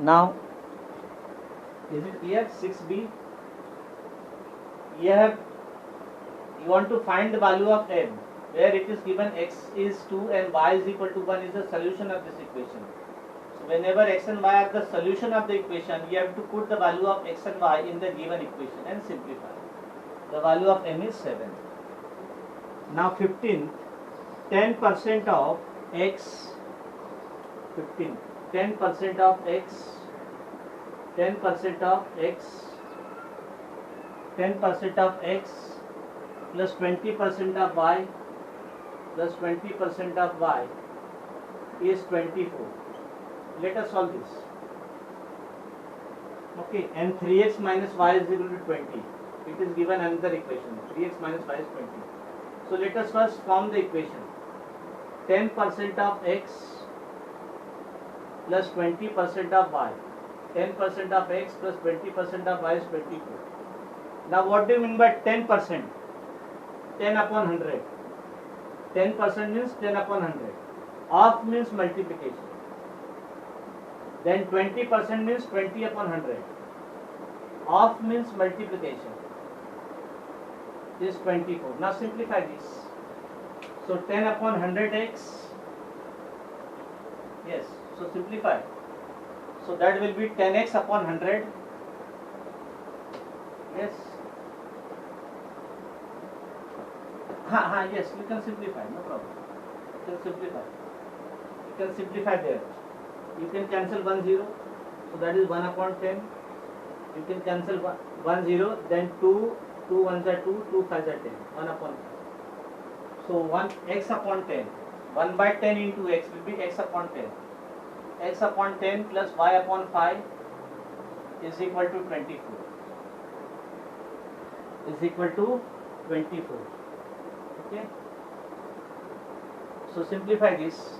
Now, is it clear? 6b. You want to find the value of m, where it is given x is 2 and y is equal to 1 is the solution of this equation. So whenever x and y are the solution of the equation, you have to put the value of x and y in the given equation and simplify. The value of m is 7. Now 15, 10% of x, 15, 10% of x, 10% of x, 10% of x plus 20% of y plus 20% of y is 24. Let us solve this. Okay, and 3x minus y is equal to 20. It is given another equation. 3x minus y is 20. So let us first form the equation. 10% of x plus 20% of y. 10% of x plus 20% of y is 24. Now what do you mean by 10%? 10 upon 100. 10% means 10 upon 100. Of means multiplication. Then 20% means 20 upon 100. Of means multiplication. Is 24. Now simplify this. So 10 upon 100x. Yes. So simplify. So that will be 10x upon 100. Yes. Yes, you can simplify, no problem. You can simplify. You can simplify there. You can cancel 1 0. So that is 1 upon 10. You can cancel 1 0. Then 2 1s are 2, 2 5s are 10. 1 upon 5. So 1 x upon 10. 1 by 10 into x will be x upon 10. X upon 10 plus y upon 5 is equal to 24. Is equal to 24. Okay. So simplify this.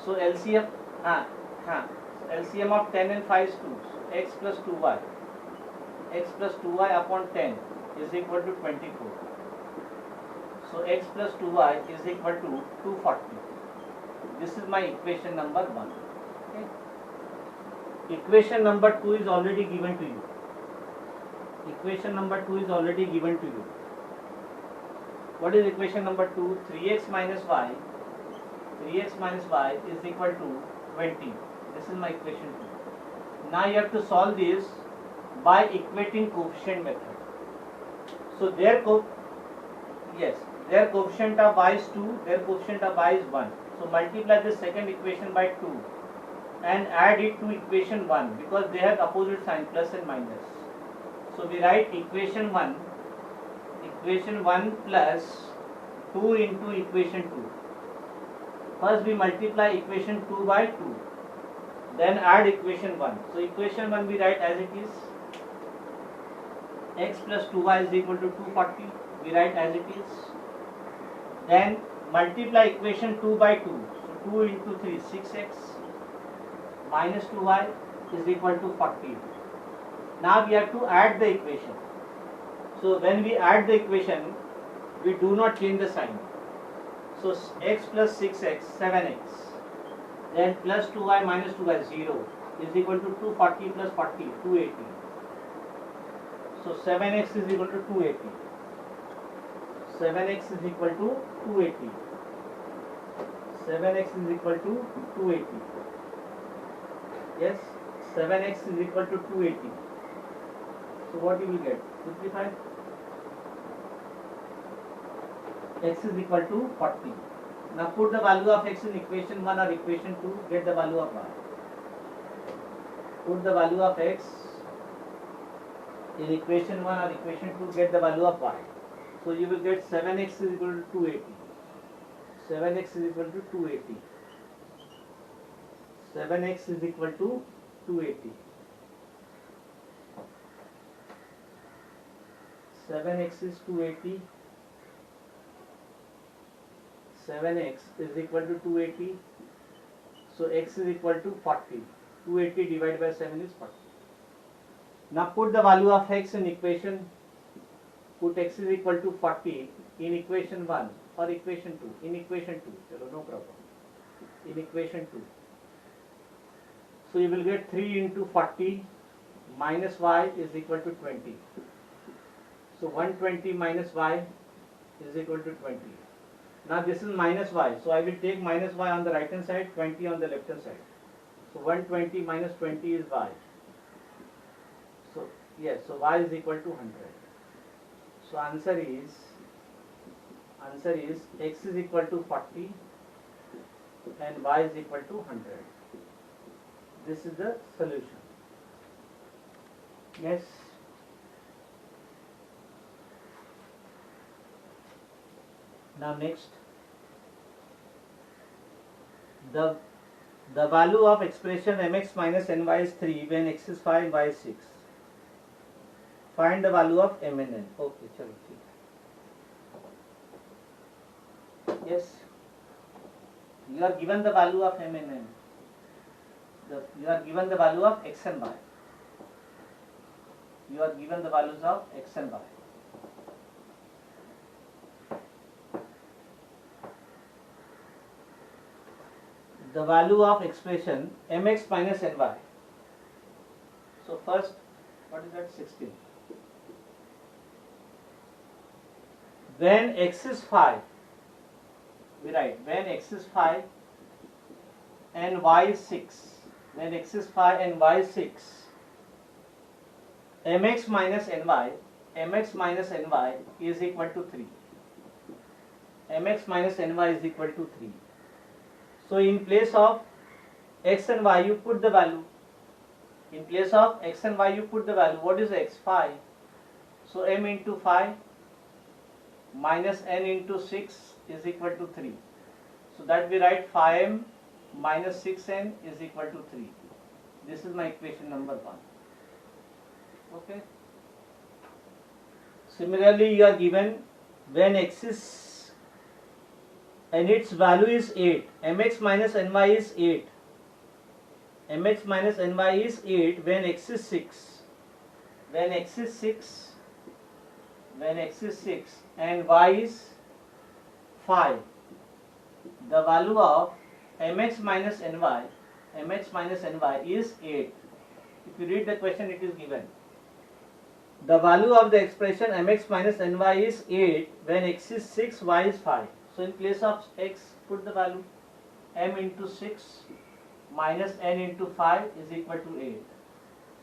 So LCM, LCM of 10 and 5 is 2. So x plus 2y. X plus 2y upon 10 is equal to 24. So x plus 2y is equal to 240. This is my equation number 1. Okay. Equation number 2 is already given to you. Equation number 2 is already given to you. What is equation number 2? 3x minus y. 3x minus y is equal to 20. This is my equation 2. Now you have to solve this by equating coefficient method. So their coefficient of y is 2, their coefficient of y is 1. So multiply the second equation by 2 and add it to equation 1 because they have opposite sign, plus and minus. So we write equation 1 plus 2 into equation 2. First we multiply equation 2 by 2. Then add equation 1. So equation 1 we write as it is. X plus 2y is equal to 240. We write as it is. Then multiply equation 2 by 2. So 2 into 3, 6x minus 2y is equal to 40. Now we have to add the equation. So when we add the equation, we do not change the sign. So x plus 6x, 7x. Then plus 2y minus 2y, 0 is equal to 240 plus 40, 280. So 7x is equal to 280. 7x is equal to 280. 7x is equal to 280. Yes, 7x is equal to 280. So what you will get? Simplify. X is equal to 40. Now put the value of x in equation 1 or equation 2, get the value of y. Put the value of x in equation 1 or equation 2, get the value of y. So you will get 7x is equal to 280. 7x is equal to 280. 7x is equal to 280. 7x is 280. 7x is equal to 280. So x is equal to 40. 280 divided by 7 is 40. Now put the value of x in equation. Put x is equal to 40 in equation 1 or equation 2. In equation 2. Chalo, no problem. In equation 2. So you will get 3 into 40 minus y is equal to 20. So 120 minus y is equal to 20. Now this is minus y. So I will take minus y on the right hand side, 20 on the left hand side. So 120 minus 20 is y. So yes, so y is equal to 100. So answer is x is equal to 40 and y is equal to 100. This is the solution. Yes. Now next, the value of expression mx minus ny is 3 when x is 5 and y is 6. Find the value of m and n. Okay, chalo, theek. Yes. You are given the value of m and n. You are given the value of x and y. You are given the values of x and y. The value of expression mx minus ny. So first, what is that? 16. When x is 5, we write when x is 5 and y is 6. When x is 5 and y is 6, mx minus ny is equal to 3. Mx minus ny is equal to 3. So in place of x and y you put the value. In place of x and y you put the value. What is x? 5. So m into 5 minus n into 6 is equal to 3. So that we write 5m minus 6n is equal to 3. This is my equation number 1. Okay. Similarly, you are given when x is and its value is 8. Mx minus ny is 8. Mx minus ny is 8 when x is 6. When x is 6 and y is 5. The value of mx minus ny is 8. If you read the question, it is given. The value of the expression mx minus ny is 8 when x is 6, y is 5. So in place of x, put the value m into 6 minus n into 5 is equal to 8.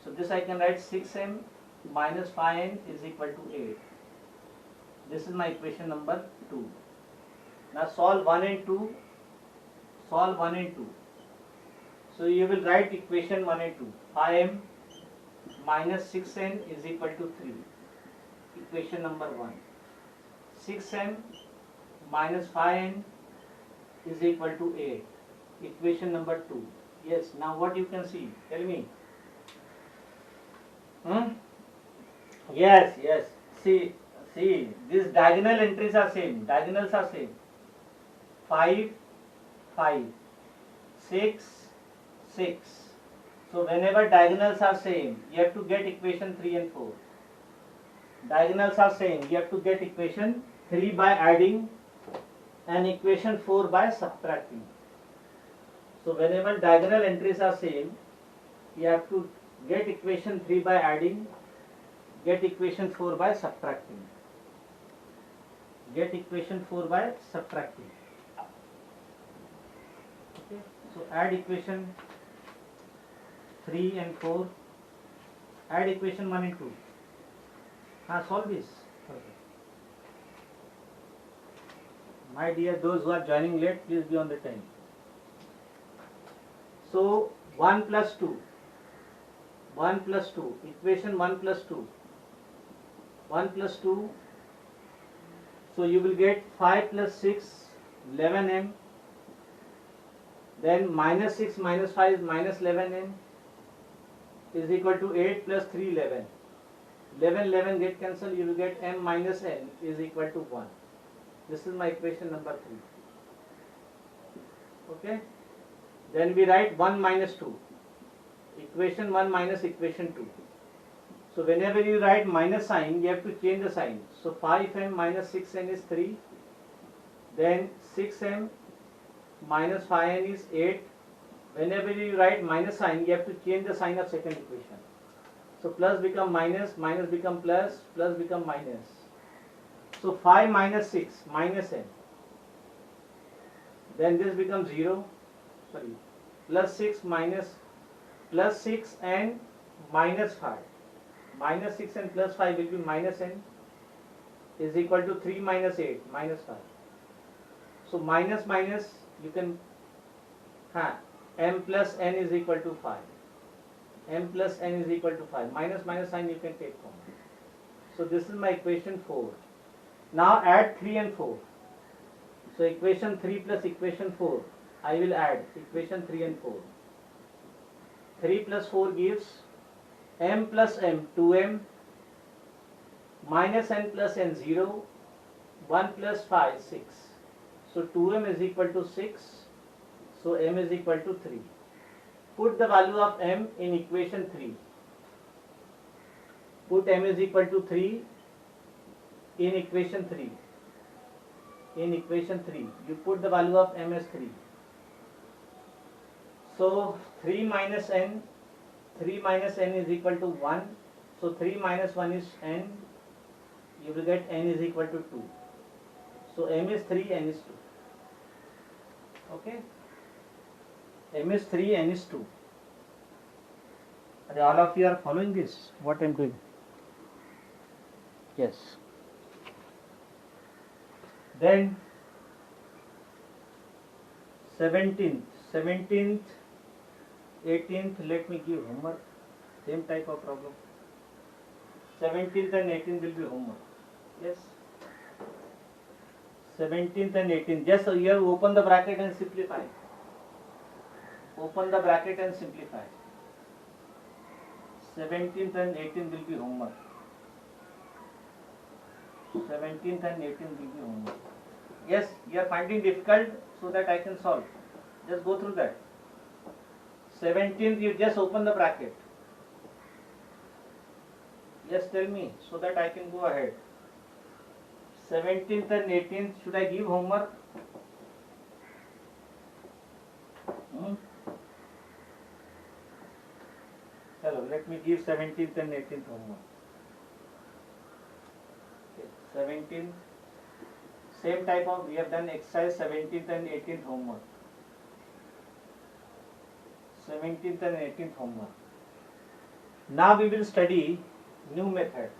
So this I can write 6m minus 5n is equal to 8. This is my equation number 2. Now solve 1 and 2. Solve 1 and 2. So you will write equation 1 and 2. 5m minus 6n is equal to 3. Equation number 1. 6m minus 5n is equal to 8. Equation number 2. Yes, now what you can see? Tell me. Yes. See, these diagonal entries are same. Diagonals are same. 5, 5. 6, 6. So whenever diagonals are same, you have to get equation 3 and 4. Diagonals are same. You have to get equation 3 by adding and equation 4 by subtracting. So whenever diagonal entries are same, you have to get equation 3 by adding, get equation 4 by subtracting. Get equation 4 by subtracting. Okay. So add equation 3 and 4. Add equation 1 and 2. Solve this. Okay. My dear, those who are joining late, please be on the time. So 1 plus 2. 1 plus 2. Equation 1 plus 2. 1 plus 2. So you will get 5 plus 6, 11m. Then minus 6 minus 5 is minus 11m is equal to 8 plus 3, 11. 11 get cancelled, you will get m minus n is equal to 1. This is my equation number 3. Okay. Then we write 1 minus 2. Equation 1 minus equation 2. So whenever you write minus sign, you have to change the sign. So 5m minus 6n is 3. Then 6m minus 5n is 8. whenever you write minus sign, you have to change the sign of second equation. So plus become minus, minus become plus, plus become minus. So 5 minus 6 minus n. Then this becomes 0, sorry, plus 6 minus, plus 6 and minus 5. Minus 6 and plus 5 will be minus n is equal to 3 minus 8 minus 5. So minus minus you can m plus n is equal to 5. M plus n is equal to 5. Minus minus sign you can take common. So this is my equation 4. Now add 3 and 4. So equation 3 plus equation 4, I will add equation 3 and 4. 3 plus 4 gives m plus m 2m, minus n plus n 0, 1 plus 5 6. So 2m is equal to 6, so m is equal to 3. Put the value of m in equation 3. Put m is equal to 3 in equation 3. In equation 3, you put the value of m as 3. So 3 minus n is equal to 1. So 3 minus 1 is n. You will get n is equal to 2. So m is 3, n is 2. Okay? M is 3, n is 2. Are all of you are following this? What I am doing? Yes. Then 17th, 18th, let me give homework. Same type of problem. 17th and 18th will be homework. Yes. 17th and 18th. Just here open the bracket and simplify. Open the bracket and simplify. 17th and 18th will be homework. 17th and 18th will be homework. Yes, you are finding difficult, so that I can solve. Just go through that. 17th, you just open the bracket. Yes, tell me, so that I can go ahead. 17th and 18th, should I give homework? Hello, let me give 17th and 18th homework. Okay, 17th, same type of, we have done exercise 17th and 18th homework. 17th and 18th homework. Now we will study new method.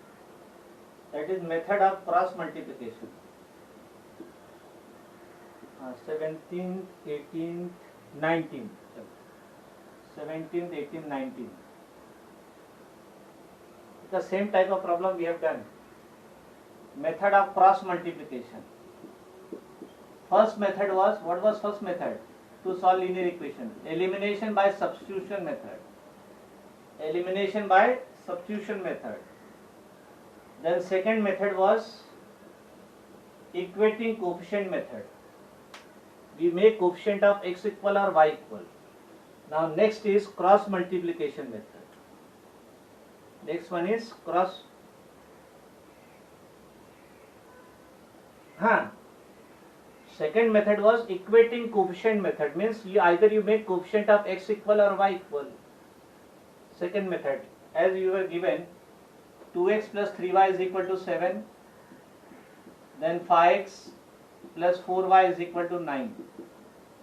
That is method of cross multiplication. 17th, 18th, 19th. 17th, 18th, 19th. The same type of problem we have done. Method of cross multiplication. First method was, what was first method? To solve linear equation. Elimination by substitution method. Elimination by substitution method. Then second method was equating coefficient method. We make coefficient of x equal or y equal. Now next is cross multiplication method. Next one is cross. Second method was equating coefficient method. Means either you make coefficient of x equal or y equal. Second method, as you were given 2x plus 3y is equal to 7. Then 5x plus 4y is equal to 9.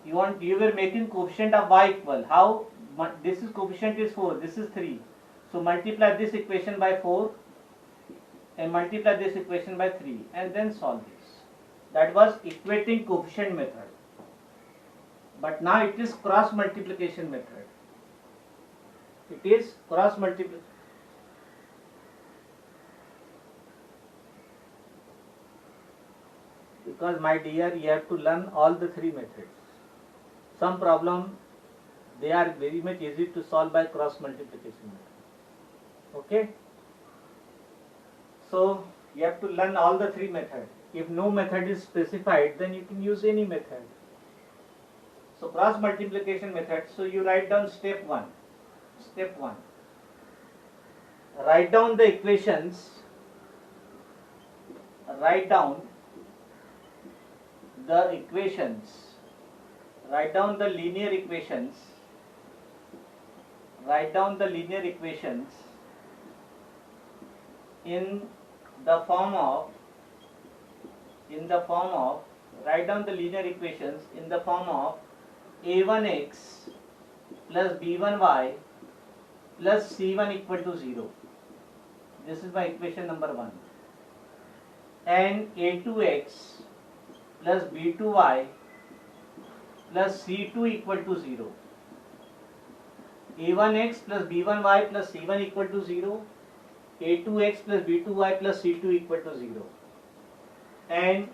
You were making coefficient of y equal. How? This is coefficient is 4. This is 3. So multiply this equation by 4 and multiply this equation by 3 and then solve this. That was equating coefficient method. But now it is cross multiplication method. It is cross multiplication. Because my dear, you have to learn all the three methods. Some problem, they are very much easy to solve by cross multiplication method. Okay? So you have to learn all the three methods. If no method is specified, then you can use any method. So cross multiplication method. So you write down step 1. Step 1. Write down the equations. Write down the equations. Write down the linear equations write down the linear equations in the form of write down the linear equations in the form of a1x plus b1y plus c1 equal to 0. This is my equation number 1. And a2x plus b2y plus c2 equal to 0. a1x plus b1y plus c1 equal to 0. a2x plus b2y plus c2 equal to 0. And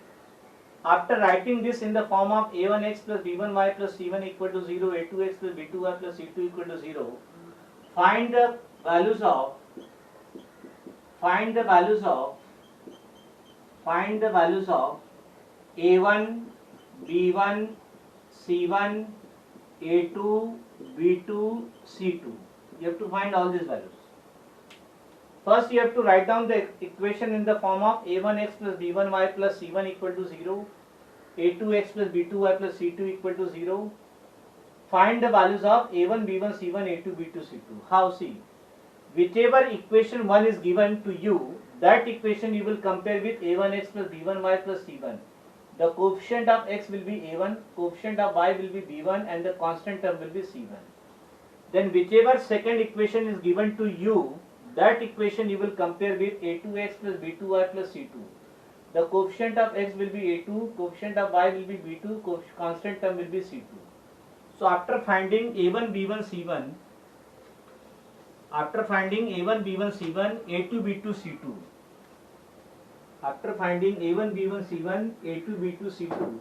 after writing this in the form of a1x plus b1y plus c1 equal to 0, a2x plus b2y plus c2 equal to 0, find the values of a1, b1, c1, a2, b2, c2. You have to find all these values. First you have to write down the equation in the form of a1x plus b1y plus c1 equal to 0, a2x plus b2y plus c2 equal to 0. Find the values of a1, b1, c1, a2, b2, c2. How? See, whichever equation 1 is given to you, that equation you will compare with a1x plus b1y plus c1. The coefficient of x will be a1, coefficient of y will be b1, and the constant term will be c1. Then whichever second equation is given to you, that equation you will compare with a2x plus b2y plus c2. The coefficient of x will be a2, coefficient of y will be b2, constant term will be c2. So after finding a1, b1, c1, a2, b2, c2, after finding a1, b1, c1, a2, b2, c2,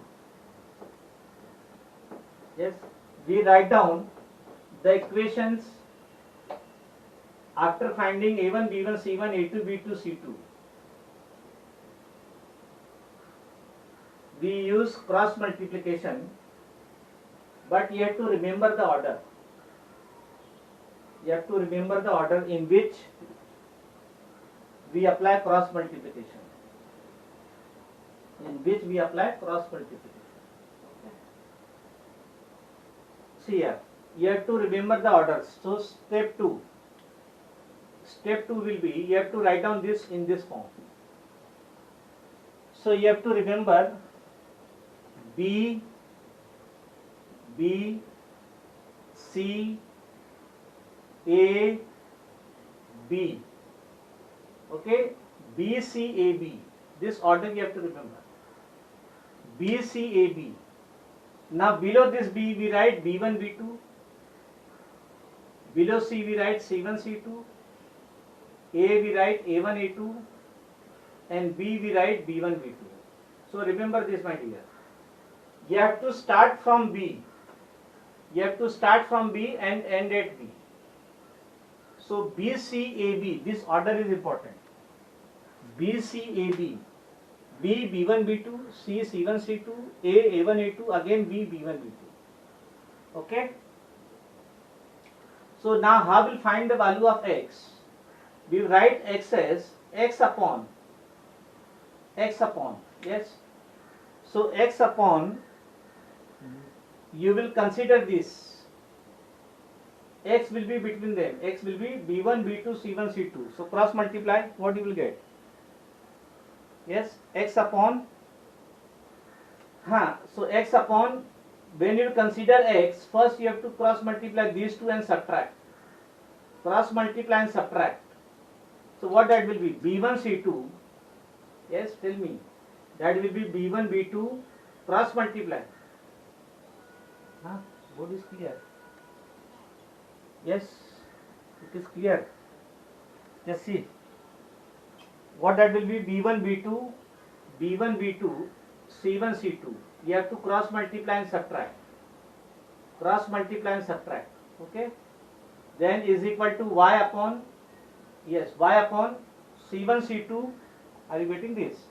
yes, we write down the equations after finding a1, b1, c1, a2, b2, c2. We use cross multiplication, but you have to remember the order. You have to remember the order in which we apply cross multiplication. See here, you have to remember the orders. So step 2 will be, you have to write down this in this form. So you have to remember B, C, A, B. Okay, B, C, A, B. This order you have to remember. B, C, A, B. Now below this B we write B1, B2. Below C we write C1, C2. A we write A1, A2. And B we write B1, B2. So remember this, my dear. You have to start from B. And end at B. So B, C, A, B. This order is important. B, C, A, B. B, B1, B2. C, C1, C2. A, A1, A2. Again B, B1, B2. Okay. So now how will find the value of x? We write x as x upon. Yes. So x upon, you will consider this. X will be between them. X will be B1, B2, C1, C2. So cross multiply, what you will get? Yes, x upon. So x upon, when you consider x, first you have to cross multiply these two and subtract. Cross multiply and subtract. So what that will be? B1, C2. Yes, tell me. That will be B1, B2. Cross multiply. What is clear? Yes, it is clear. Just see. What that will be? B1, B2, C1, C2. You have to cross multiply and subtract. Okay. Then is equal to y upon. Yes, y upon C1, C2. Are you getting this?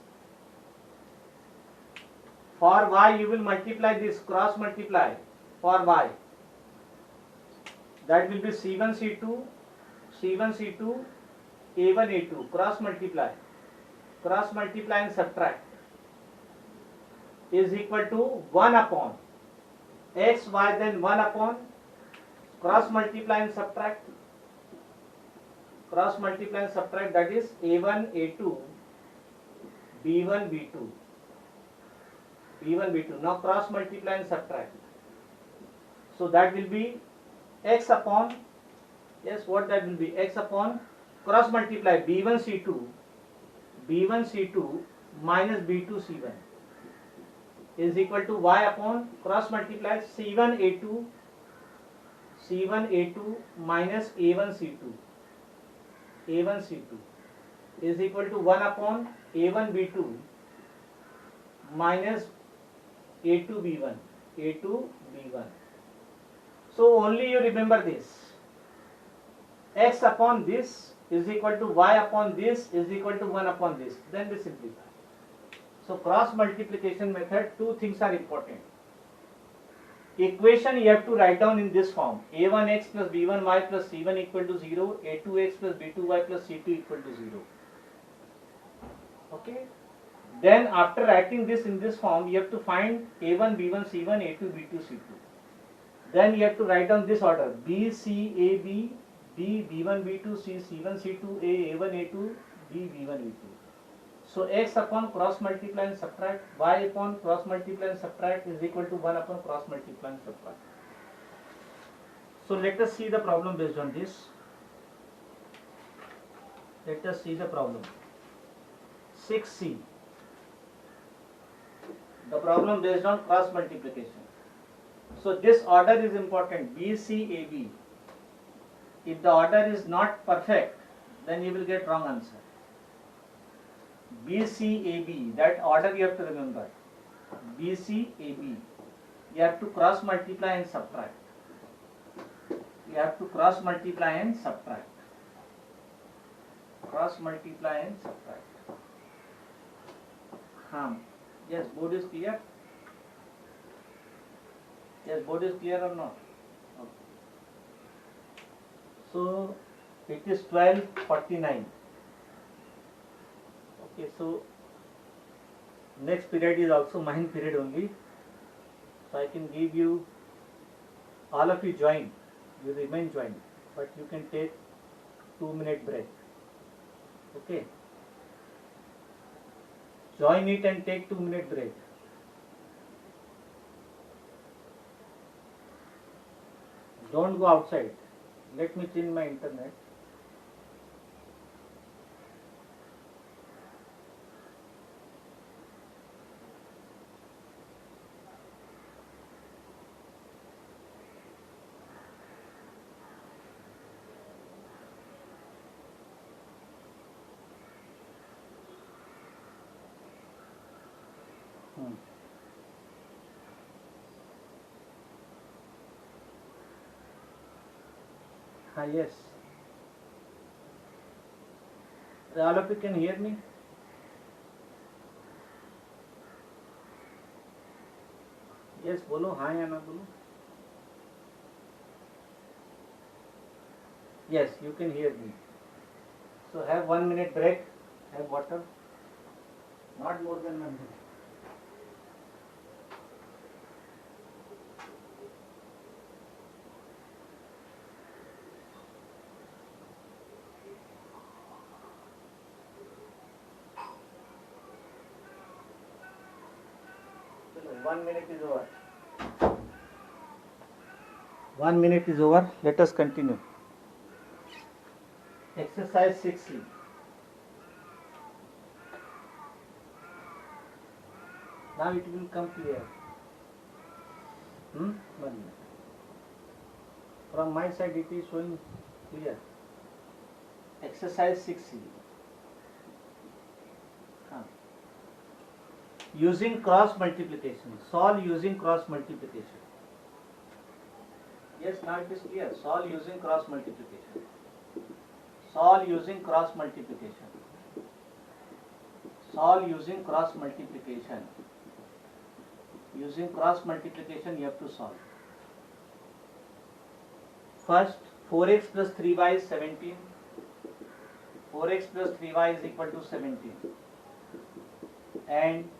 For y you will multiply this, cross multiply for y. That will be C1, C2, A1, A2. Cross multiply and subtract is equal to 1 upon x, y, then 1 upon, cross multiply and subtract cross multiply and subtract, that is a1 a2 b1 b2 b1 b2. Now cross multiply and subtract, so that will be x upon, yes, what that will be, x upon cross multiply b1 c2 minus b2 c1 is equal to y upon cross multiply c1 a2 minus a1 c2 is equal to 1 upon a1 b2 minus a2 b1. So only you remember this, x upon this is equal to y upon this is equal to 1 upon this, then we simplify. So cross multiplication method, two things are important. Equation you have to write down in this form: a1x plus b1y plus c1 equal to 0, a2x plus b2y plus c2 equal to 0. Okay. Then after writing this in this form, you have to find a1 b1 c1, a2 b2 c2. Then you have to write down this order: b c a b, b b1 b2, c c1 c2, a a1 a2, b b1 b2. So x upon cross multiply and subtract, y upon cross multiply and subtract is equal to 1 upon cross multiply and subtract. So let us see the problem based on this. Let us see the problem. 6c. The problem based on cross multiplication. So this order is important, b c a b. If the order is not perfect, then you will get wrong answer. B, C, A, B, that order you have to remember. B, C, A, B. You have to cross multiply and subtract. You have to cross multiply and subtract. Cross multiply and subtract. Yes, board is clear? Yes, board is clear or not? Okay. So it is 12:49. Okay, so next period is also mine period only. So I can give you, all of you join, you remain joined, but you can take 2-minute break. Okay. Join it and take 2-minute break. Don't go outside. Let me change my internet. Yes. All of you can hear me? Yes, बोलो हाँ या ना बोलो. Yes, you can hear me. So have 1-minute break. Have water. Not more than 1 minute. So 1 minute is over. 1 minute is over. Let us continue. Exercise 6C. Now it will come clear. 1 minute. From my side it is showing clear. Exercise 6C. Using cross multiplication. Solve using cross multiplication. Yes, now it is clear. Solve using cross multiplication. Solve using cross multiplication. Solve using cross multiplication. Using cross multiplication you have to solve. First, 4x plus 3y is 17. 4x plus 3y is equal to 17. And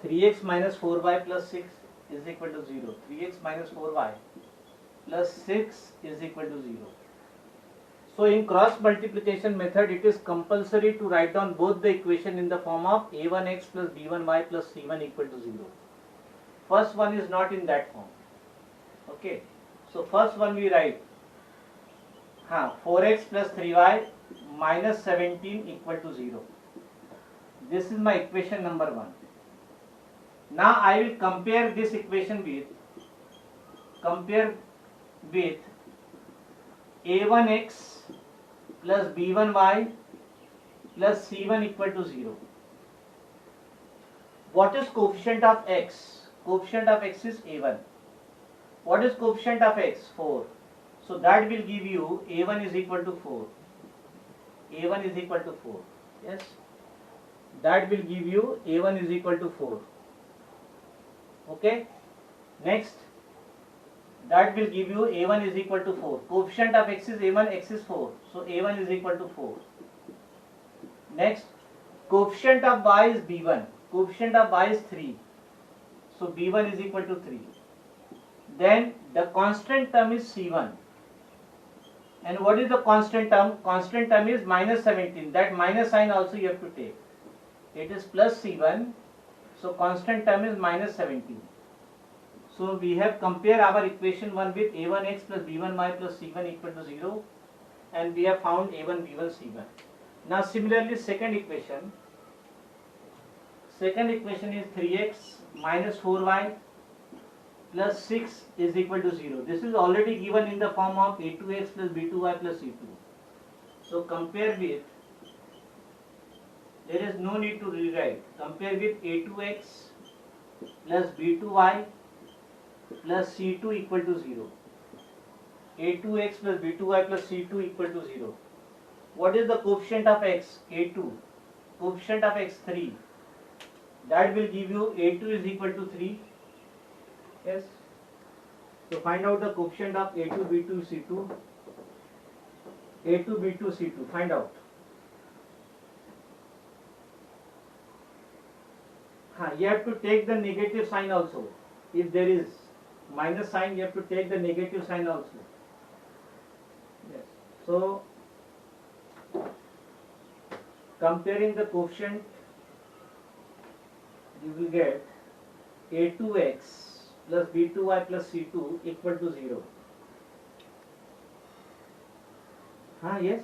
3x minus 4y plus 6 is equal to 0. 3x minus 4y plus 6 is equal to 0. So in cross multiplication method, it is compulsory to write down both the equation in the form of a1x plus b1y plus c1 equal to 0. First one is not in that form. Okay. So first one we write 4x plus 3y minus 17 equal to 0. This is my equation number 1. Now I will compare this equation with a1x plus b1y plus c1 equal to 0. What is coefficient of x? Coefficient of x is a1. What is coefficient of x? 4. So that will give you a1 is equal to 4. a1 is equal to 4. Yes. That will give you a1 is equal to 4. Okay. Next. That will give you a1 is equal to 4. Coefficient of x is a1, x is 4. So a1 is equal to 4. Next. Coefficient of y is b1. Coefficient of y is 3. So b1 is equal to 3. Then the constant term is c1. And what is the constant term? Constant term is minus 17. That minus sign also you have to take. It is plus c1. So constant term is minus 17. So we have compared our equation 1 with a1x plus b1y plus c1 equal to 0. And we have found a1, b1, c1. Now similarly second equation. Second equation is 3x minus 4y plus 6 is equal to 0. This is already given in the form of a2x plus b2y plus c2. So compare with, there is no need to rewrite. Compare with a2x plus b2y plus c2 equal to 0. a2x plus b2y plus c2 equal to 0. What is the coefficient of x? a2. Coefficient of x 3. That will give you a2 is equal to 3. Yes. So find out the coefficient of a2, b2, c2. a2, b2, c2. Find out. You have to take the negative sign also. If there is minus sign, you have to take the negative sign also. Yes. So comparing the coefficient, you will get a2x plus b2y plus c2 equal to 0. Yes.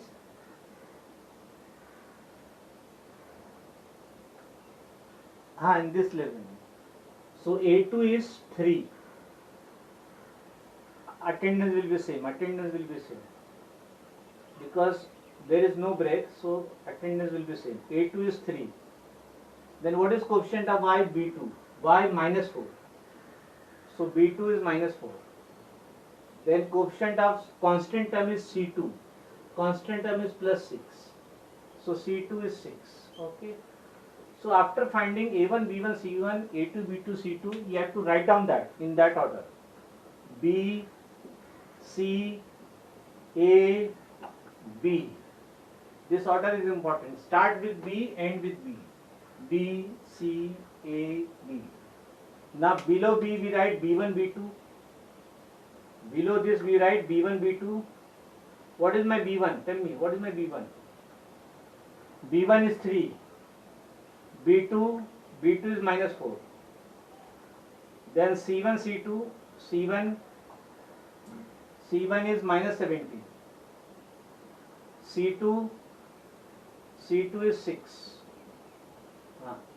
In this level. So a2 is 3. Attendance will be same. Attendance will be same. Because there is no break, so attendance will be same. a2 is 3. Then what is coefficient of y? b2. y minus 4. So b2 is minus 4. Then coefficient of constant term is c2. Constant term is plus 6. So c2 is 6. Okay. So after finding a1, b1, c1, a2, b2, c2, you have to write down that in that order. B, C, A, B. This order is important. Start with B, end with B. B, C, A, B. Now below B we write B1, B2. Below this we write B1, B2. What is my B1? Tell me, what is my B1? B1 is 3. B2 is minus 4. Then C1, C2, C1 is minus 17. C2 is 6.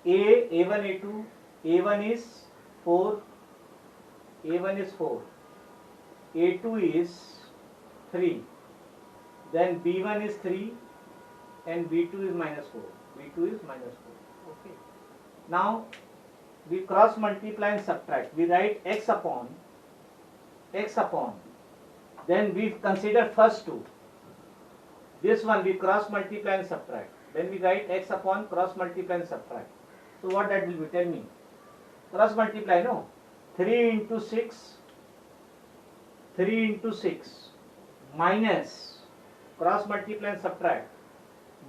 A1, A2, A1 is 4. A1 is 4. A2 is 3. Then B1 is 3 and B2 is minus 4. B2 is minus 4. Okay. Now we cross multiply and subtract. We write x upon. Then we consider first two. This one we cross multiply and subtract. Then we write x upon cross multiply and subtract. So what that will be? Tell me. Cross multiply, no? 3 into 6 minus cross multiply and subtract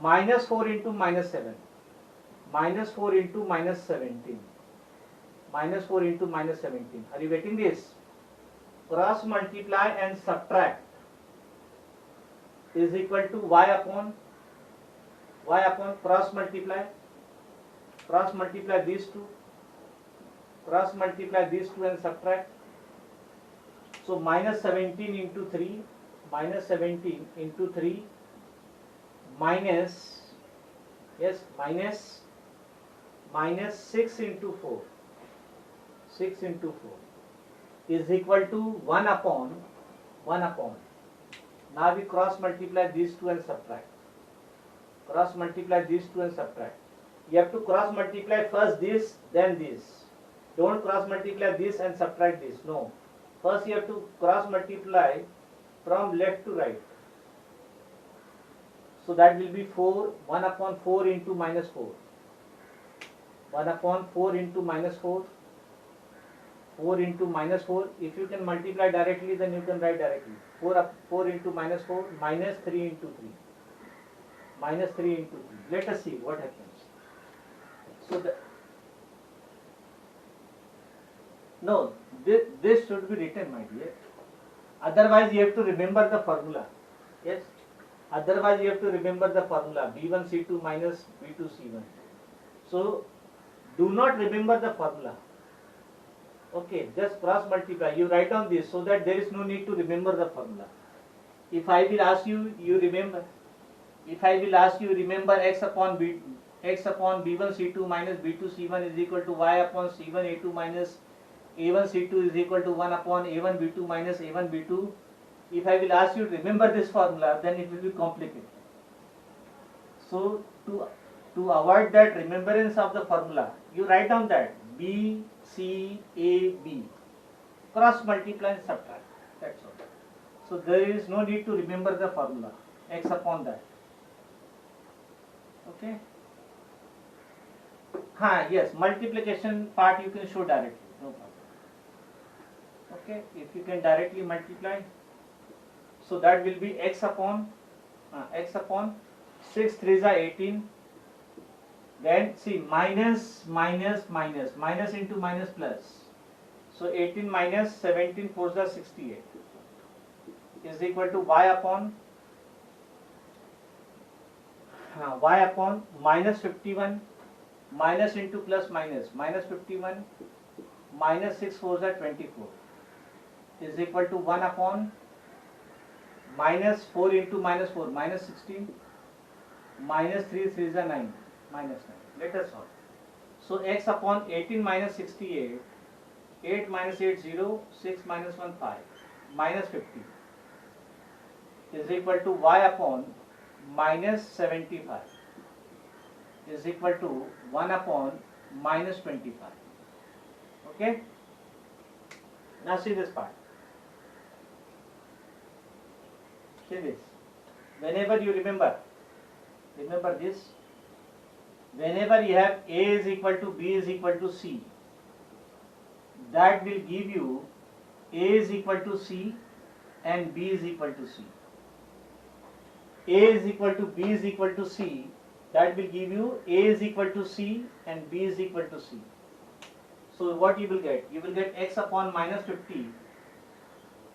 minus 4 into minus 7 minus 4 into minus 17 minus 4 into minus 17. Are you getting this? Cross multiply and subtract is equal to y upon cross multiply these two, and subtract. So minus 17 into 3, minus 6 into 4, is equal to 1 upon. Now we cross multiply these two and subtract. You have to cross multiply first this, then this. Don't cross multiply this and subtract this. No. First you have to cross multiply from left to right. So that will be 4, 1 upon 4 into minus 4. 1 upon 4 into minus 4. 4 into minus 4. If you can multiply directly, then you can write directly. 4 into minus 4, minus 3 into 3. Let us see what happens. So this should be written, my dear. Otherwise you have to remember the formula. Yes. Otherwise you have to remember the formula B1C2 minus B2C1. So do not remember the formula. Okay, just cross multiply. You write down this so that there is no need to remember the formula. If I will ask you, you remember. If I will ask you, remember x upon B1C2 minus B2C1 is equal to y upon C1A2 minus A1C2 is equal to 1 upon A1B2 minus A1B2. If I will ask you to remember this formula, then it will be complicated. So to avoid that remembrance of the formula, you write down that B, C, A, B. Cross multiply and subtract. That's all. So there is no need to remember the formula. X upon that. Okay. Yes, multiplication part you can show directly. No problem. Okay, if you can directly multiply, so that will be x upon 6 3s are 18. Then see minus into minus plus. So 18 minus 17 4s are 68 is equal to y upon minus 51 minus into plus minus 51 minus 6 4s are 24 is equal to 1 upon minus 4 into minus 4 minus 16 minus 3 3s are 9 minus 9. Let us solve. So x upon 18 minus 68, 8 minus 8 0, 6 minus 1 5 minus 50 is equal to y upon minus 75 is equal to 1 upon minus 25. Okay. Now see this part. See this. Whenever you remember this, whenever you have A is equal to B is equal to C, that will give you A is equal to C and B is equal to C. A is equal to B is equal to C, that will give you A is equal to C and B is equal to C. So what you will get? You will get x upon minus 50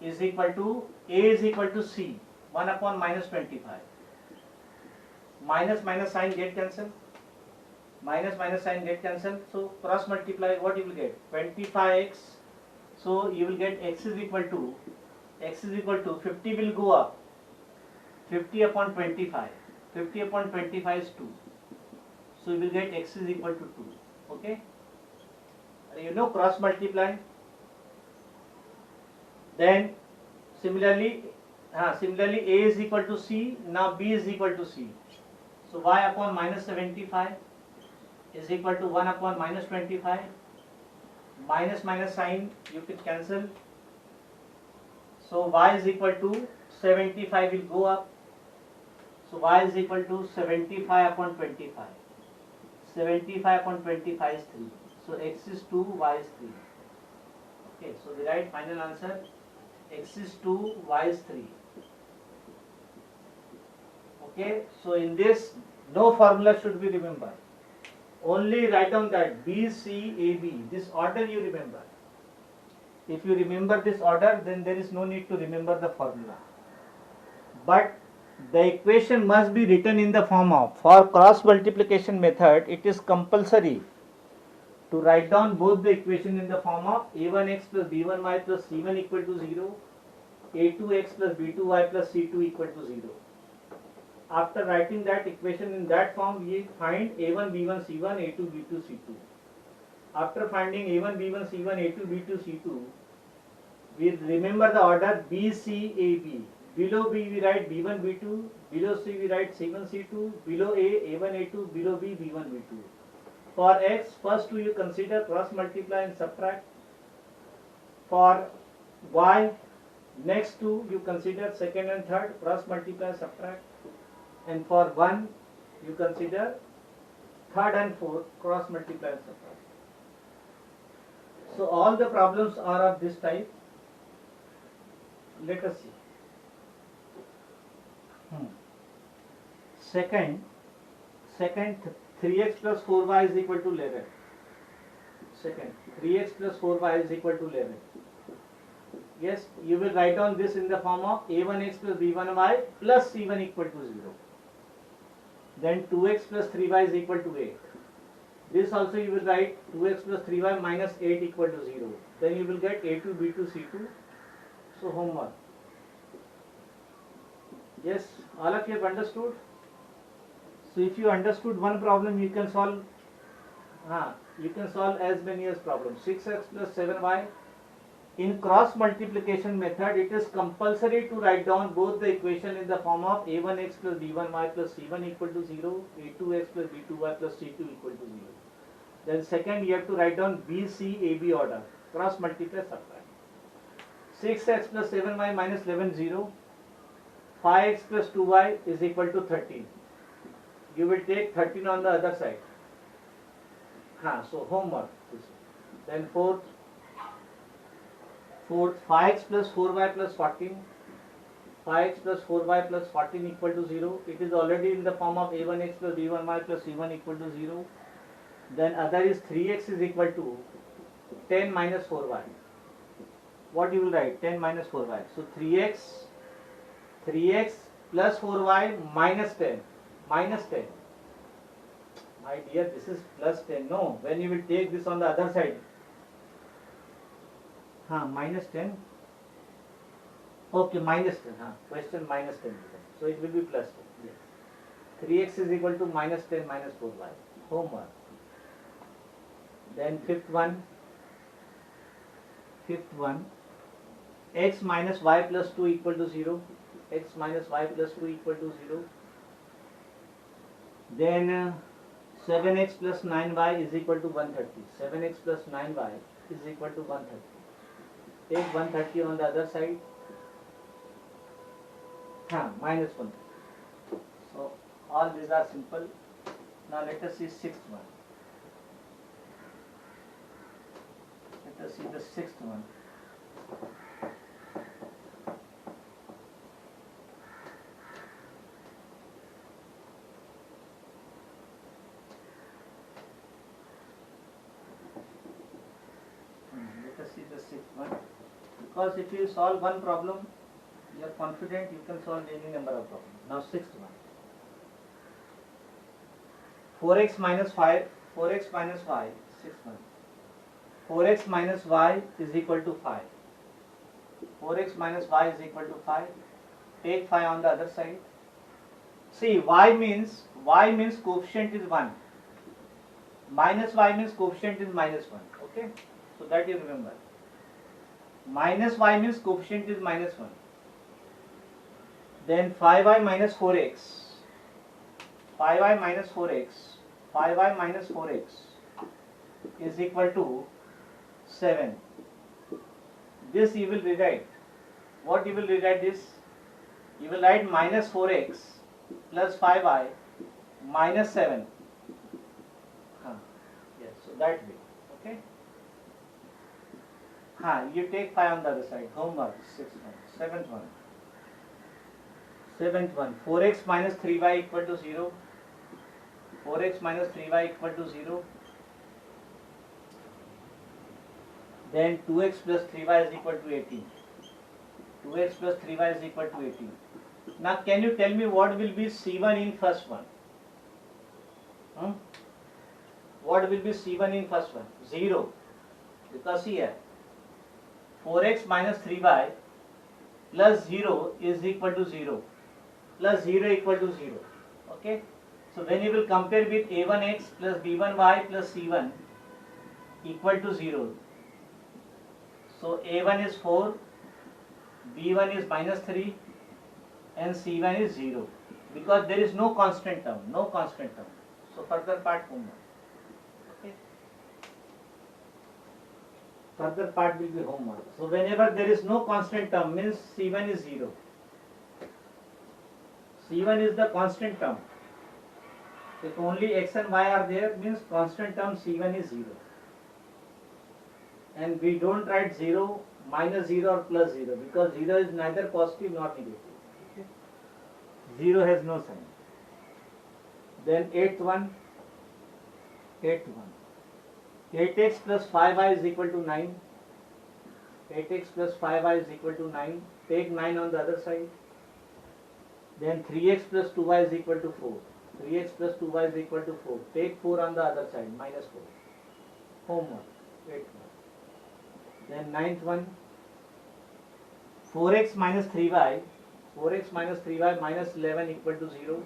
is equal to A is equal to C, 1 upon minus 25. Minus sign get cancelled. So cross multiply, what you will get? 25x. So you will get x is equal to 50 will go up. 50 upon 25. 50 upon 25 is 2. So you will get x is equal to 2. Okay. You know cross multiply. Then similarly A is equal to C. Now B is equal to C. So y upon minus 75 is equal to 1 upon minus 25. Minus sign you can cancel. So y is equal to 75 will go up. So y is equal to 75 upon 25. 75 upon 25 is 3. So x is 2, y is 3. Okay, so the right final answer, x is 2, y is 3. Okay, so in this, no formula should be remembered. Only write down that B, C, A, B. This order you remember. If you remember this order, then there is no need to remember the formula. But the equation must be written in the form of, for cross multiplication method, it is compulsory to write down both the equation in the form of a1x plus b1y plus c1 equal to 0, a2x plus b2y plus c2 equal to 0. After writing that equation in that form, we find a1 b1 c1, a2 b2 c2. After finding a1 b1 c1, a2 b2 c2, we remember the order b c a b. Below b we write b1 b2, below c we write c1 c2, below a a1 a2, below b b1 b2. For x, first two you consider cross multiply and subtract. For y, next two you consider second and third, cross multiply subtract. And for 1 you consider third and fourth, cross multiply and subtract. So all the problems are of this type. Let us see. Second 3x plus 4y is equal to 11. Second, 3x plus 4y is equal to 11. Yes, you will write down this in the form of a1x plus b1y plus c1 equal to 0. Then 2x plus 3y is equal to 8. This also you will write 2x plus 3y minus 8 equal to 0. Then you will get a2, b2, c2. So homework. Yes, all of you have understood? So if you understood one problem, you can solve as many as problems. 6x plus 7y. In cross multiplication method, it is compulsory to write down both the equation in the form of a1x plus b1y plus c1 equal to 0, a2x plus b2y plus c2 equal to 0. Then second, you have to write down b, c, a, b order. Cross multiply, subtract. 6x plus 7y minus 11, 0. 5x plus 2y is equal to 13. You will take 13 on the other side. So homework. Then fourth 5x plus 4y plus 14. 5x plus 4y plus 14 equal to 0. It is already in the form of a1x plus b1y plus c1 equal to 0. Then other is 3x is equal to 10 minus 4y. What you will write? 10 minus 4y. So 3x plus 4y minus 10. Minus 10. My dear, this is plus 10. No, when you will take this on the other side. Minus 10. Okay, minus 10. Question minus 10. So it will be plus 10. Yes. 3x is equal to minus 10 minus 4y. Homework. Then fifth one. X minus y plus 2 equal to 0. X minus y plus 2 equal to 0. Then 7x plus 9y is equal to 130. 7x plus 9y is equal to 130. Take 130 on the other side. Minus 1. So all these are simple. Now let us see sixth one. Let us see the sixth one. Let us see the sixth one. Because if you solve one problem, you are confident you can solve any number of problems. Now sixth one. 4x minus y, sixth one. 4x minus y is equal to 5. 4x minus y is equal to 5. Take 5 on the other side. See, y means coefficient is 1. Minus y means coefficient is minus 1. Okay? So that you remember. Minus y means coefficient is minus 1. Then 5y minus 4x. 5y minus 4x is equal to 7. This you will rewrite. What you will rewrite this? You will write minus 4x plus 5y minus 7. Yes, so that way. Okay? You take 5 on the other side. Homework. Sixth one. Seventh one. 4x minus 3y equal to 0. 4x minus 3y equal to 0. Then 2x plus 3y is equal to 18. 2x plus 3y is equal to 18. Now can you tell me what will be C1 in first one? What will be C1 in first one? 0. Because here 4x minus 3y plus 0 is equal to 0. Plus 0 equal to 0. Okay. So when you will compare with a1x plus b1y plus c1 equal to 0. So a1 is 4, b1 is minus 3 and c1 is 0. Because there is no constant term. No constant term. So further part homework. Okay. Further part will be homework. So whenever there is no constant term means c1 is 0. C1 is the constant term. If only x and y are there means constant term C1 is 0. And we don't write 0, minus 0 or plus 0 because 0 is neither positive nor negative. Okay. 0 has no sign. Then 8x plus 5y is equal to 9. 8x plus 5y is equal to 9. Take 9 on the other side. Then 3x plus 2y is equal to 4. 3x plus 2y is equal to 4. Take 4 on the other side, minus 4. Homework. 8th one. Then 9th one. 4x minus 3y. 4x minus 3y minus 11 equal to 0.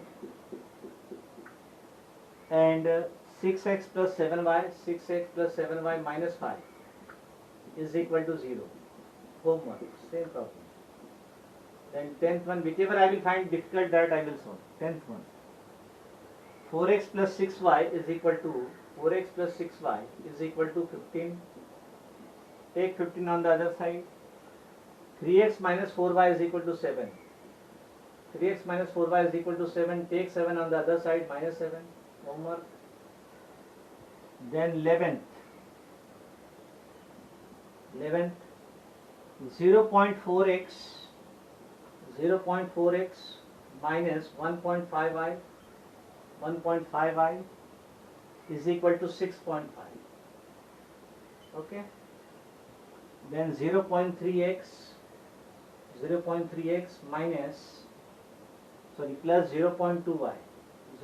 And 6x plus 7y. 6x plus 7y minus 5 is equal to 0. Homework. Same problem. Then 10th one. Whichever I will find difficult, that I will solve. 10th one. 4x plus 6y is equal to 4x plus 6y is equal to 15. Take 15 on the other side. 3x minus 4y is equal to 7. 3x minus 4y is equal to 7. Take 7 on the other side, minus 7. Homework. Then 11th. 0.4x minus 1.5y 1.5y is equal to 6.5. Okay. Then 0.3x minus plus 0.2y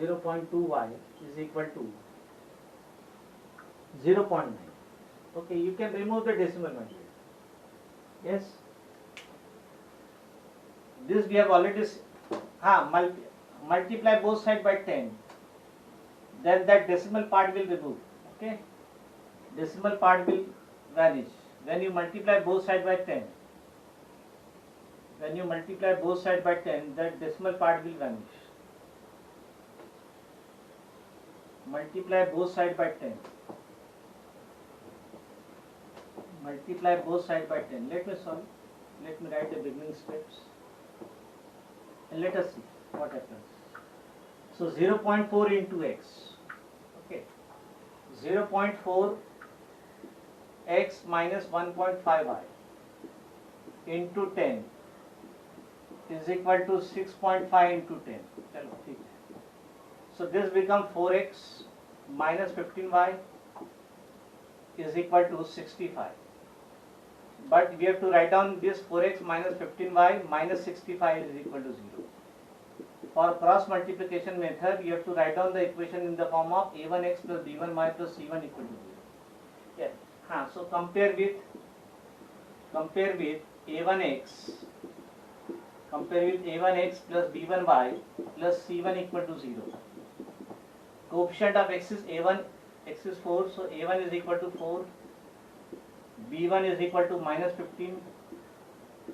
0.2y is equal to 0.9. Okay, you can remove the decimal point. Yes. This we have already multiply both sides by 10. Then that decimal part will remove. Okay. Decimal part will vanish. When you multiply both sides by 10. When you multiply both sides by 10, that decimal part will vanish. Multiply both sides by 10. Multiply both sides by 10. Let me solve. Let me write the beginning steps. And let us see what happens. So 0.4 into x. Okay. 0.4 x minus 1.5y into 10 is equal to 6.5 into 10. So this becomes 4x minus 15y is equal to 65. But we have to write down this 4x minus 15y minus 65 is equal to 0. For cross multiplication method, you have to write down the equation in the form of a1x plus b1y plus c1 equal to 0. Yeah. So compare with a1x. Compare with a1x plus b1y plus c1 equal to 0. Coefficient of x is a1, x is 4, so a1 is equal to 4, b1 is equal to minus 15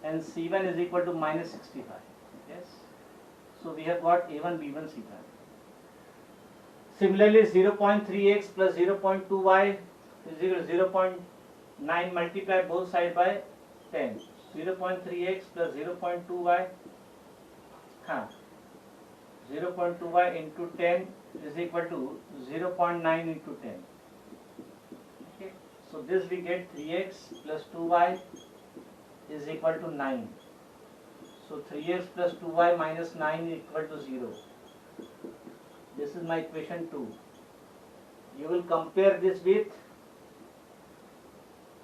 and c1 is equal to minus 65. Yes. So we have got a1, b1, c1. Similarly, 0.3x plus 0.2y is equal to 0.9 multiply both sides by 10. 0.3x plus 0.2y 0.2y into 10 is equal to 0.9 into 10. Okay. So this we get 3x plus 2y is equal to 9. So 3x plus 2y minus 9 is equal to 0. This is my equation 2. You will compare this with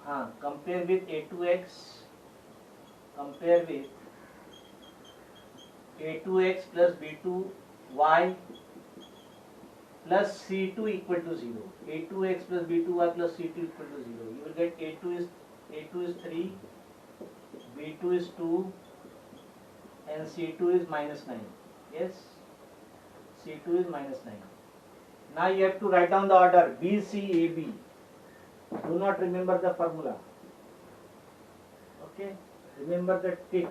a2x, compare with a2x plus b2y plus c2 equal to 0. a2x plus b2y plus c2 equal to 0. You will get a2 is 3, b2 is 2, and c2 is minus 9. Yes, c2 is minus 9. Now you have to write down the order B, C, A, B. Do not remember the formula. Okay, remember the tick.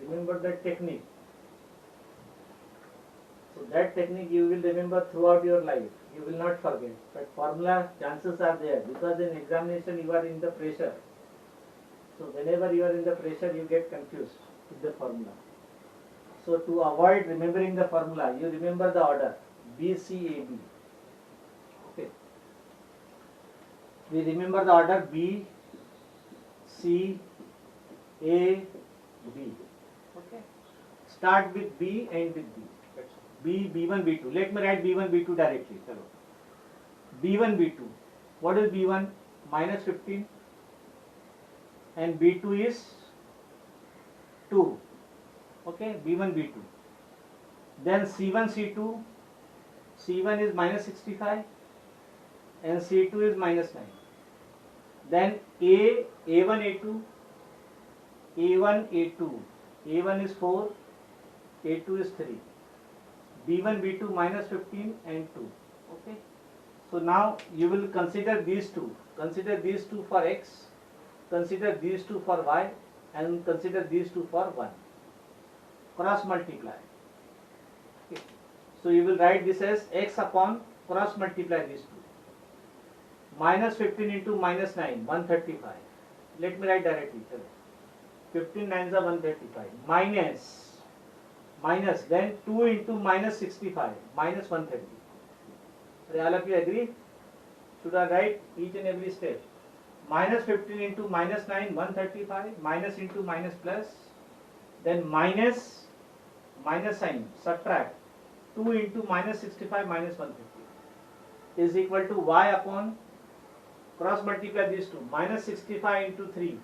Remember the technique. So that technique you will remember throughout your life. You will not forget. But formula, chances are there because in examination you are in the pressure. So whenever you are in the pressure, you get confused with the formula. So to avoid remembering the formula, you remember the order B, C, A, B. Okay. We remember the order B, C, A, B. Okay. Start with B, end with B. B, B1, B2. Let me write B1, B2 directly. Chalo. B1, B2. What is B1? Minus 15. And B2 is 2. Okay, B1, B2. Then C1, C2. C1 is minus 65. And C2 is minus 9. Then A, A1, A2. A1, A2. A1 is 4. A2 is 3. B1, B2 minus 15 and 2. Okay. So now you will consider these two. Consider these two for x. Consider these two for y. And consider these two for 1. Cross multiply. Okay. So you will write this as x upon cross multiply these two. Minus 15 into minus 9, 135. Let me write directly. 15 9s are 135. Minus, then 2 into minus 65, minus 130. So all of you agree? Should I write each and every step? Minus 15 into minus 9, 135, minus into minus plus, then minus sign, subtract, 2 into minus 65 minus 150 is equal to y upon, cross multiply these two, minus 65 into 3,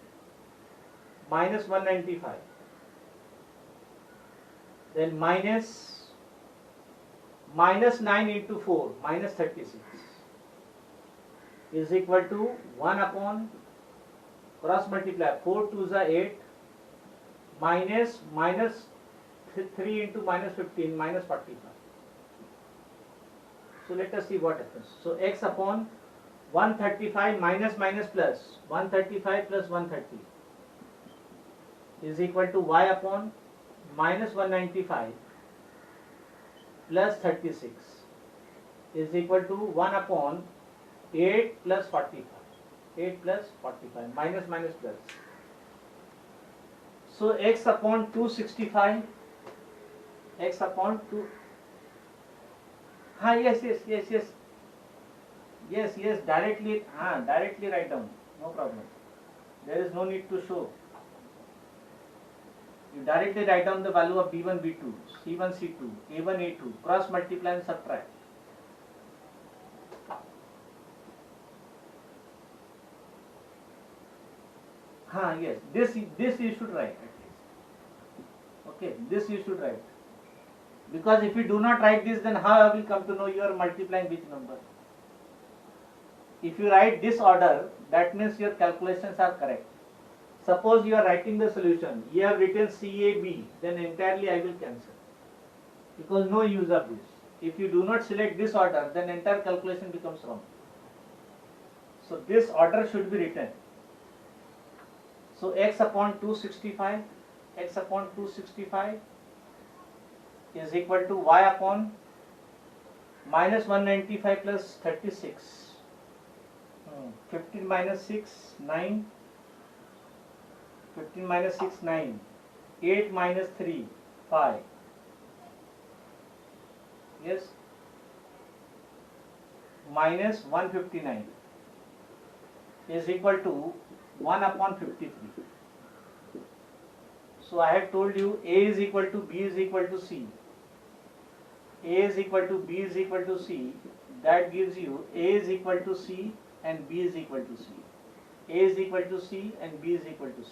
minus 195. Then minus 9 into 4, minus 36 is equal to 1 upon cross multiply 4 2s are 8 minus 3 into minus 15 minus 45. So let us see what happens. So x upon 135 minus plus 135 plus 130 is equal to y upon minus 195 plus 36 is equal to 1 upon 8 plus 45. 8 plus 45 minus plus. So x upon 265, x upon 2. Yes, directly write down, no problem. There is no need to show. You directly write down the value of B1, B2, C1, C2, A1, A2, cross multiply and subtract. Yes, this you should write at least. Okay, this you should write. Because if you do not write this, then how I will come to know you are multiplying which number? If you write this order, that means your calculations are correct. Suppose you are writing the solution, you have written CAB, then entirely I will cancel. Because no use of this. If you do not select this order, then entire calculation becomes wrong. So this order should be written. So x upon 265 is equal to y upon minus 195 plus 36. 15 minus 6, 9. 15 minus 6, 9. 8 minus 3, 5. Yes. Minus 159 is equal to 1 upon 53. So I have told you A is equal to B is equal to C. A is equal to B is equal to C. That gives you A is equal to C and B is equal to C. A is equal to C and B is equal to C.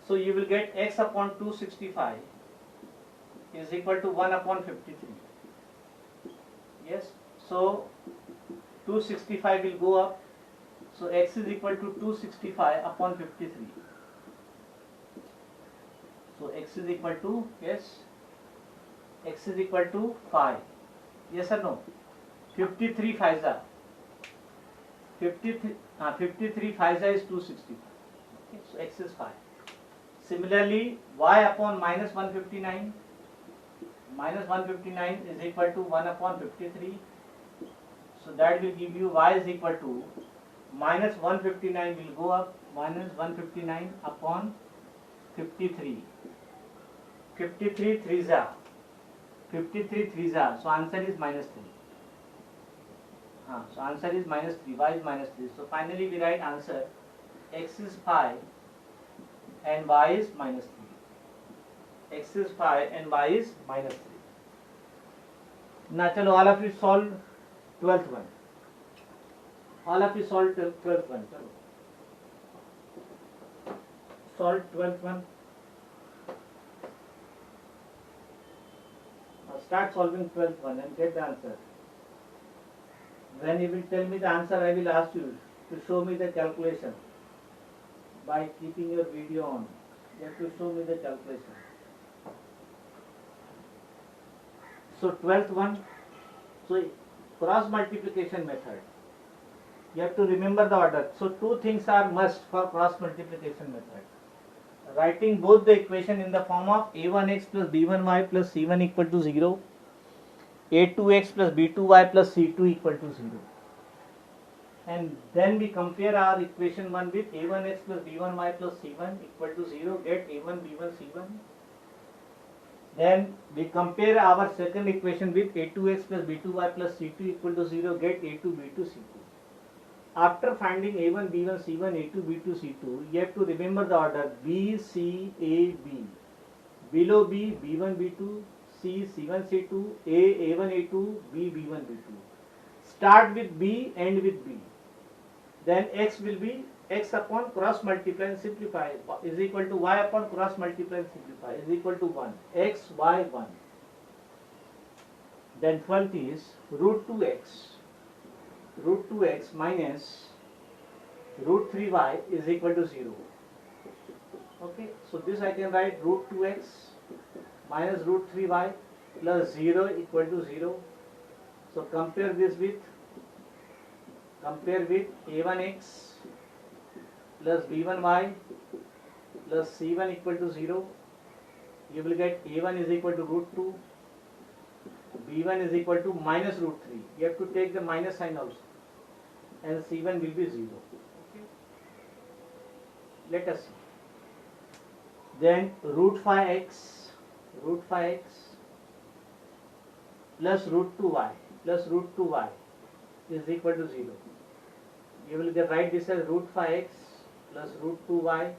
So you will get x upon 265 is equal to 1 upon 53. Yes, so 265 will go up. So x is equal to 265 upon 53. So x is equal to, yes, x is equal to 5. Yes or no? 53 5 53 5 is 265. Okay, so x is 5. Similarly, y upon minus 159. Minus 159 is equal to 1 upon 53. So that will give you y is equal to minus 159 will go up, minus 159 upon 53. 53 3s are 53 3s are. So answer is minus 3. So answer is minus 3. Y is minus 3. So finally we write answer x is 5 and y is minus 3. X is 5 and y is minus 3. Now chalo all of you solve 12th one. All of you solve 12th one. Chalo. Solve 12th one. Now start solving 12th one and get the answer. When you will tell me the answer, I will ask you to show me the calculation by keeping your video on. You have to show me the calculation. So 12th one, so cross multiplication method. You have to remember the order. So two things are must for cross multiplication method. Writing both the equation in the form of a1x plus b1y plus c1 equal to 0, a2x plus b2y plus c2 equal to 0. And then we compare our equation 1 with a1x plus b1y plus c1 equal to 0, get a1, b1, c1. Then we compare our second equation with a2x plus b2y plus c2 equal to 0, get a2, b2, c2. After finding a1, b1, c1, a2, b2, c2, you have to remember the order b, c, a, b. Below b, b1, b2, c, c1, c2, a, a1, a2, b, b1, b2. Start with b, end with b. Then x will be x upon cross multiply and simplify is equal to y upon cross multiply and simplify is equal to 1. X, y, 1. Then 12th is root 2x. Root 2x minus root 3y is equal to 0. Okay, so this I can write root 2x minus root 3y plus 0 equal to 0. So compare this with a1x plus b1y plus c1 equal to 0. You will get a1 is equal to root 2, b1 is equal to minus root 3. You have to take the minus sign also, and c1 will be 0. Okay. Let us see. Then root 5x plus root 2y is equal to 0. You will write this as root 5x plus root 2y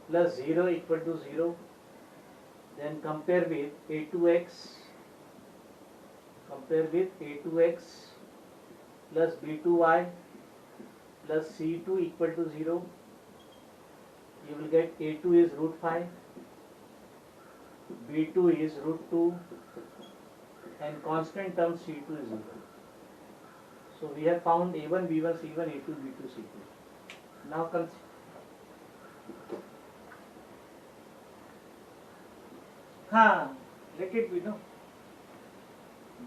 plus 0 equal to 0. Then compare with a2x plus b2y plus c2 equal to 0. You will get a2 is root 5, b2 is root 2, and constant term c2 is 0. So we have found a1, b1, c1, a2, b2, c2. Now consider. Let it be, no.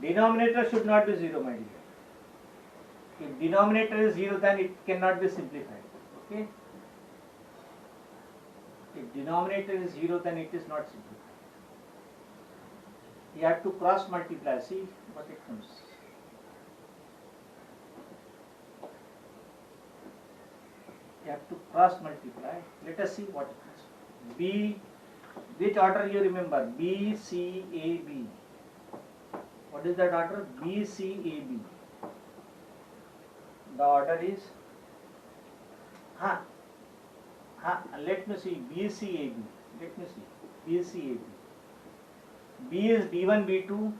Denominator should not be 0, my dear. If denominator is 0, then it cannot be simplified. Okay. If denominator is 0, then it is not simplified. You have to cross multiply. See what it comes. You have to cross multiply. Let us see what it is. B, which order you remember? B, C, A, B. What is that order? B, C, A, B. The order is let me see. B, C, A, B. Let me see. B, C, A, B. B is B1, B2.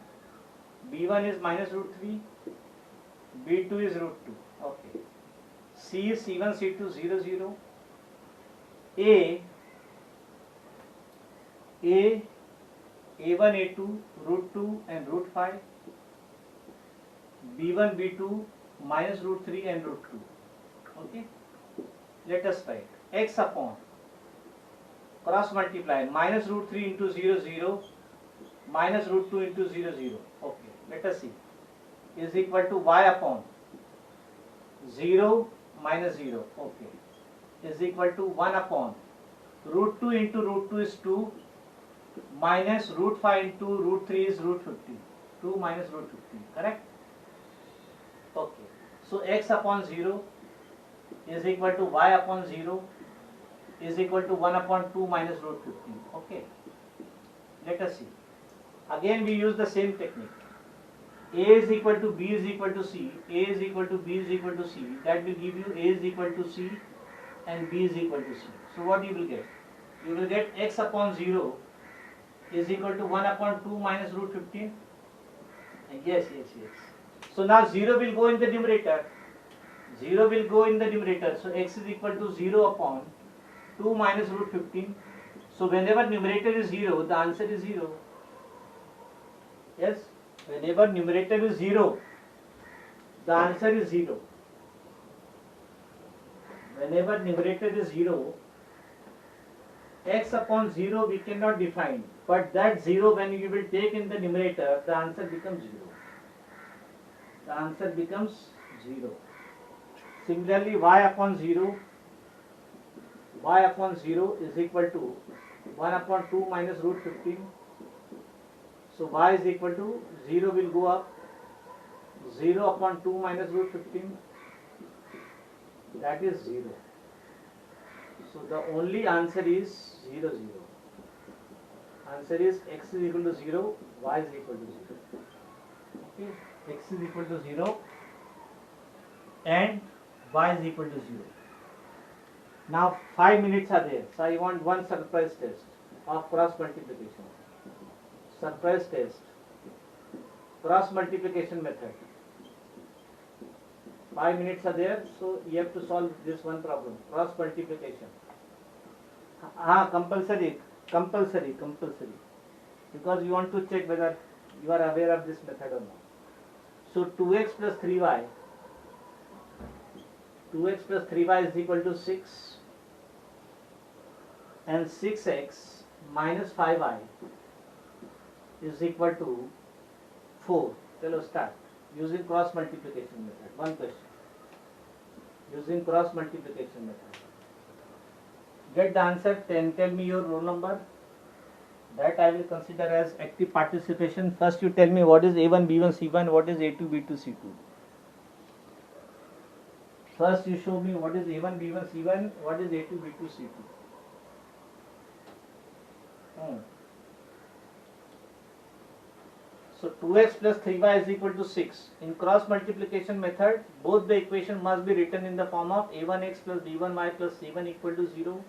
B1 is minus root 3. B2 is root 2. Okay. C is C1, C2, 0, 0. A A1, A2, root 2 and root 5, B1, B2 minus root 3 and root 2. Okay. Let us write x upon cross multiply minus root 3 into 0, 0 minus root 2 into 0, 0. Okay. Let us see. Is equal to y upon 0 minus 0. Okay. Is equal to 1 upon root 2 into root 2 is 2 minus root 5 into root 3 is root 15. 2 minus root 15. Correct? Okay. So x upon 0 is equal to y upon 0 is equal to 1 upon 2 minus root 15. Okay. Let us see. Again we use the same technique. A is equal to B is equal to C. A is equal to B is equal to C. That will give you A is equal to C and B is equal to C. So what you will get? You will get x upon 0 is equal to 1 upon 2 minus root 15. Yes. So now 0 will go in the numerator. 0 will go in the numerator. So x is equal to 0 upon 2 minus root 15. So whenever numerator is 0, the answer is 0. Yes. Whenever numerator is 0, the answer is 0. Whenever numerator is 0, x upon 0 we cannot define. But that 0 when you will take in the numerator, the answer becomes 0. The answer becomes 0. Similarly, y upon 0 is equal to 1 upon 2 minus root 15. So y is equal to 0 will go up, 0 upon 2 minus root 15, that is 0. So the only answer is 0, 0. Answer is x is equal to 0, y is equal to 0. Okay, x is equal to 0 and y is equal to 0. Now 5 minutes are there, so I want one surprise test of cross multiplication. Surprise test, cross multiplication method. 5 minutes are there, so you have to solve this one problem, cross multiplication. Compulsory, because you want to check whether you are aware of this method or not. So 2x plus 3y is equal to 6 and 6x minus 5y is equal to 4. Chalo start. Using cross multiplication method. One question. Using cross multiplication method. Get the answer. Tell me your roll number. That I will consider as active participation. First you tell me what is A1, B1, C1, what is A2, B2, C2. First you show me what is A1, B1, C1, what is A2, B2, C2. So 2x plus 3y is equal to 6. In cross multiplication method, both the equation must be written in the form of a1x plus b1y plus c1 equal to 0,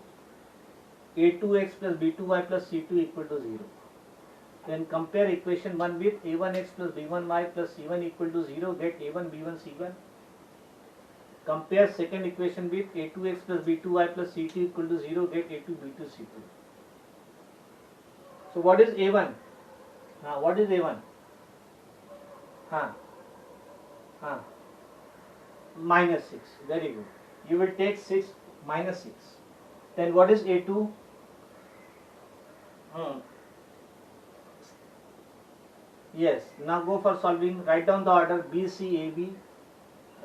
a2x plus b2y plus c2 equal to 0. Then compare equation 1 with a1x plus b1y plus c1 equal to 0, get a1, b1, c1. Compare second equation with a2x plus b2y plus c2 equal to 0, get a2, b2, c2. So what is a1? What is a1? Minus 6. Very good. You will take 6 minus 6. Then what is a2? Yes. Now go for solving. Write down the order B, C, A, B.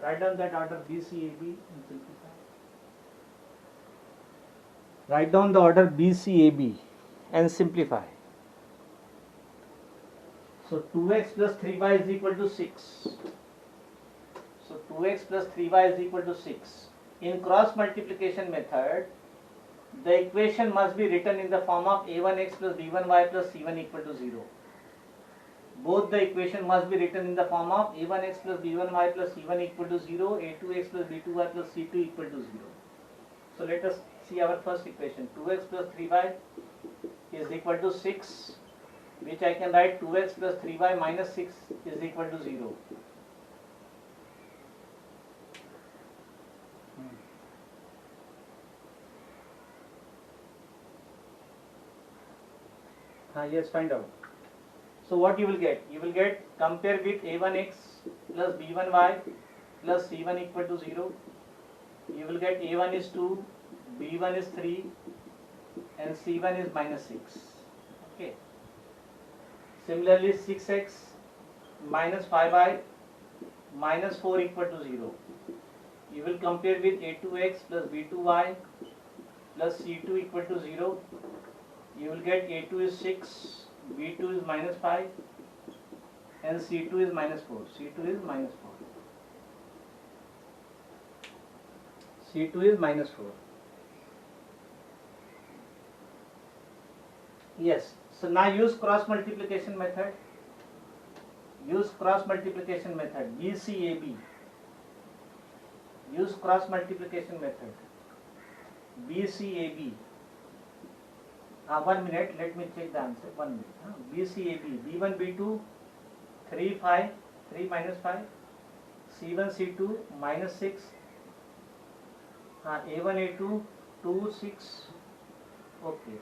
Write down that order B, C, A, B and simplify. Write down the order B, C, A, B and simplify. So 2x plus 3y is equal to 6. So 2x plus 3y is equal to 6. In cross multiplication method, the equation must be written in the form of a1x plus b1y plus c1 equal to 0. Both the equation must be written in the form of a1x plus b1y plus c1 equal to 0, a2x plus b2y plus c2 equal to 0. So let us see our first equation. 2x plus 3y is equal to 6, which I can write 2x plus 3y minus 6 is equal to 0. Yes, find out. So what you will get? You will get compare with a1x plus b1y plus c1 equal to 0. You will get a1 is 2, b1 is 3 and c1 is minus 6. Okay. Similarly 6x minus 5y minus 4 equal to 0. You will compare with a2x plus b2y plus c2 equal to 0. You will get a2 is 6, b2 is minus 5 and c2 is minus 4. c2 is minus 4. c2 is minus 4. Yes. So now use cross multiplication method. Use cross multiplication method. BCAB. Use cross multiplication method. BCAB. 1 minute. Let me check the answer. 1 minute. BCAB. B1 B2 3 5 3 minus 5. C1 C2 minus 6. A1 A2 2 6. Okay.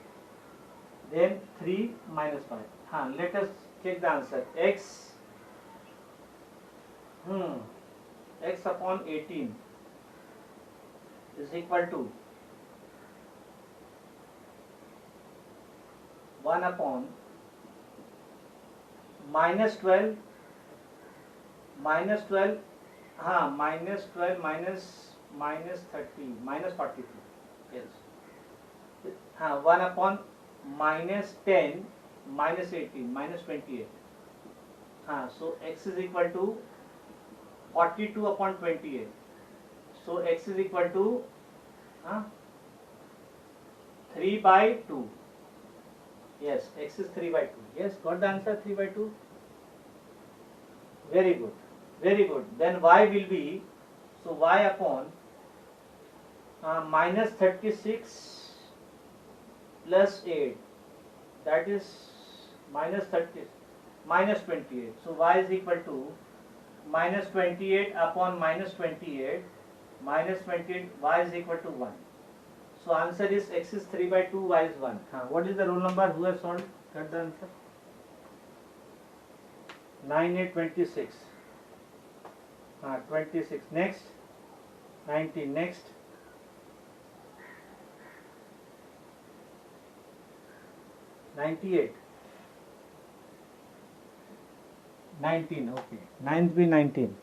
Then 3 minus 5. Let us check the answer. X upon 18 is equal to 1 upon minus 12 minus 12 minus 12 minus 30 minus 42. Yes. 1 upon minus 10 minus 18 minus 28. So x is equal to 42 upon 28. So x is equal to 3 by 2. Yes, x is 3 by 2. Yes, got the answer 3 by 2. Very good. Very good. Then y will be, so y upon minus 36 plus 8, that is minus 28. So y is equal to minus 28 upon minus 28 minus 28, y is equal to 1. So answer is x is 3 by 2, y is 1. What is the roll number? Who has solved? Got the answer? 9826. 26. Next. 19. Next. 98. 19. Okay. 9th be 19.